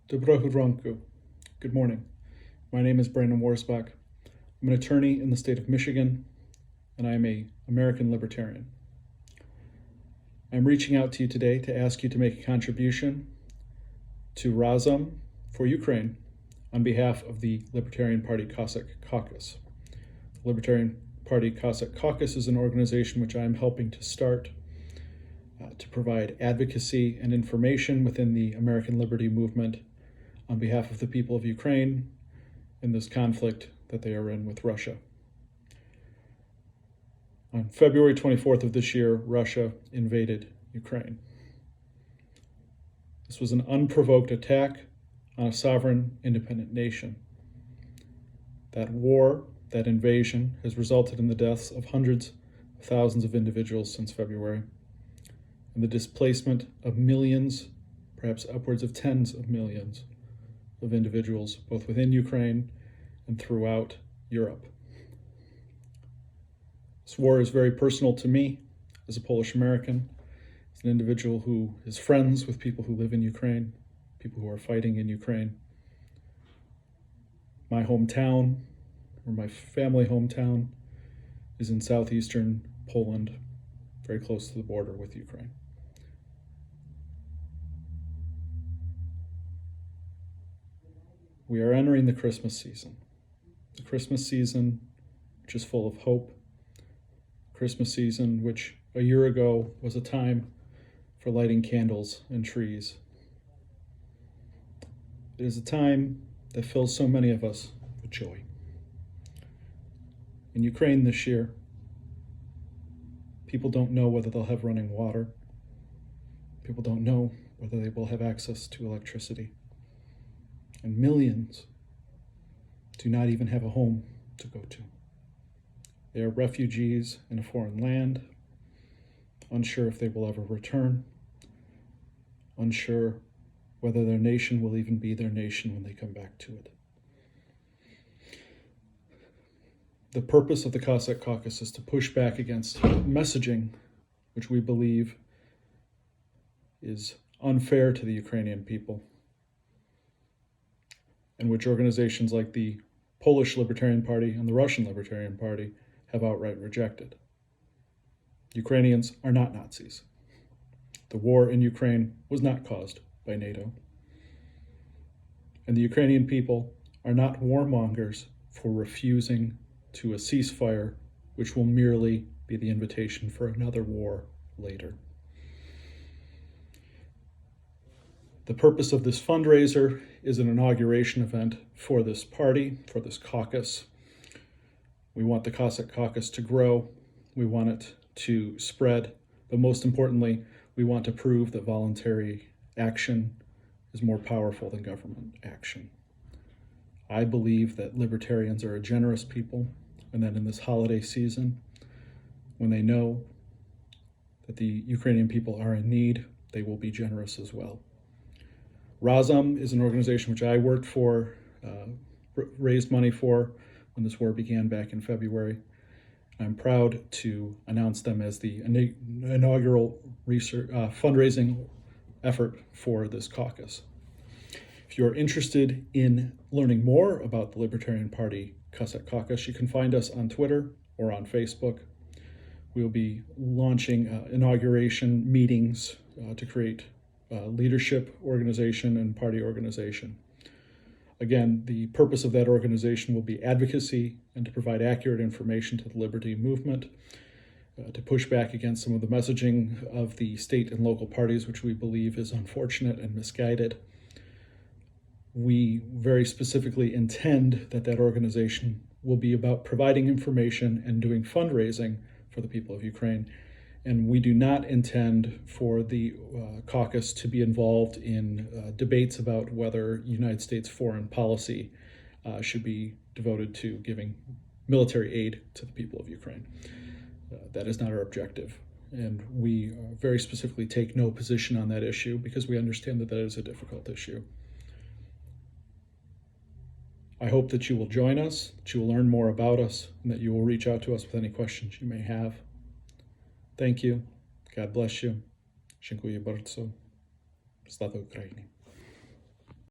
Dobrohu ranku. Good morning. My name is Brandon Warsbach. I'm an attorney in the state of Michigan, and I am an American Libertarian. I'm reaching out to you today to ask you to make a contribution to Razom for Ukraine on behalf of the Libertarian Party Cossack Caucus. The Libertarian Party Cossack Caucus is an organization which I'm helping to start to provide advocacy and information within the American Liberty Movement on behalf of the people of Ukraine in this conflict that they are in with Russia. On February 24th of this year, Russia invaded Ukraine. This was an unprovoked attack on a sovereign, independent nation. That war, that invasion, has resulted in the deaths of hundreds of thousands of individuals since February, and the displacement of millions, perhaps upwards of tens of millions of individuals, both within Ukraine and throughout Europe. This war is very personal to me as a Polish American, as an individual who is friends with people who live in Ukraine, people who are fighting in Ukraine. My hometown, or my family hometown, is in southeastern Poland, very close to the border with Ukraine. We are entering the Christmas season. The Christmas season, which is full of hope. Christmas season, which a year ago was a time for lighting candles and trees. It is a time that fills so many of us with joy. In Ukraine this year, people don't know whether they'll have running water. People don't know whether they will have access to electricity. And millions do not even have a home to go to. They are refugees in a foreign land, unsure if they will ever return, unsure whether their nation will even be their nation when they come back to it. The purpose of the Cossack Caucus is to push back against messaging which we believe is unfair to the Ukrainian people, and which organizations like the Polish Libertarian Party and the Russian Libertarian Party have outright rejected. Ukrainians are not Nazis. The war in Ukraine was not caused by NATO. And the Ukrainian people are not warmongers for refusing to a ceasefire, which will merely be the invitation for another war later. The purpose of this fundraiser is an inauguration event for this party, for this caucus. We want the Cossack Caucus to grow. We want it to spread. But most importantly, we want to prove that voluntary action is more powerful than government action. I believe that libertarians are a generous people, and that in this holiday season, when they know that the Ukrainian people are in need, they will be generous as well. Razom is an organization which I worked for, raised money for when this war began back in February. I'm proud to announce them as the inaugural fundraising effort for this caucus. If you're interested in learning more about the Libertarian Party Cossack Caucus, you can find us on Twitter or on Facebook. We'll be launching inauguration meetings to create leadership organization and party organization. Again, the purpose of that organization will be advocacy and to provide accurate information to the Liberty Movement, to push back against some of the messaging of the state and local parties, which we believe is unfortunate and misguided. We very specifically intend that that organization will be about providing information and doing fundraising for the people of Ukraine. And we do not intend for the caucus to be involved in debates about whether United States foreign policy should be devoted to giving military aid to the people of Ukraine. That is not our objective. And we very specifically take no position on that issue because we understand that that is a difficult issue. I hope that you will join us, that you will learn more about us, and that you will reach out to us with any questions you may have. Thank you. God bless you. Dziękuję bardzo. Slava Ukraini.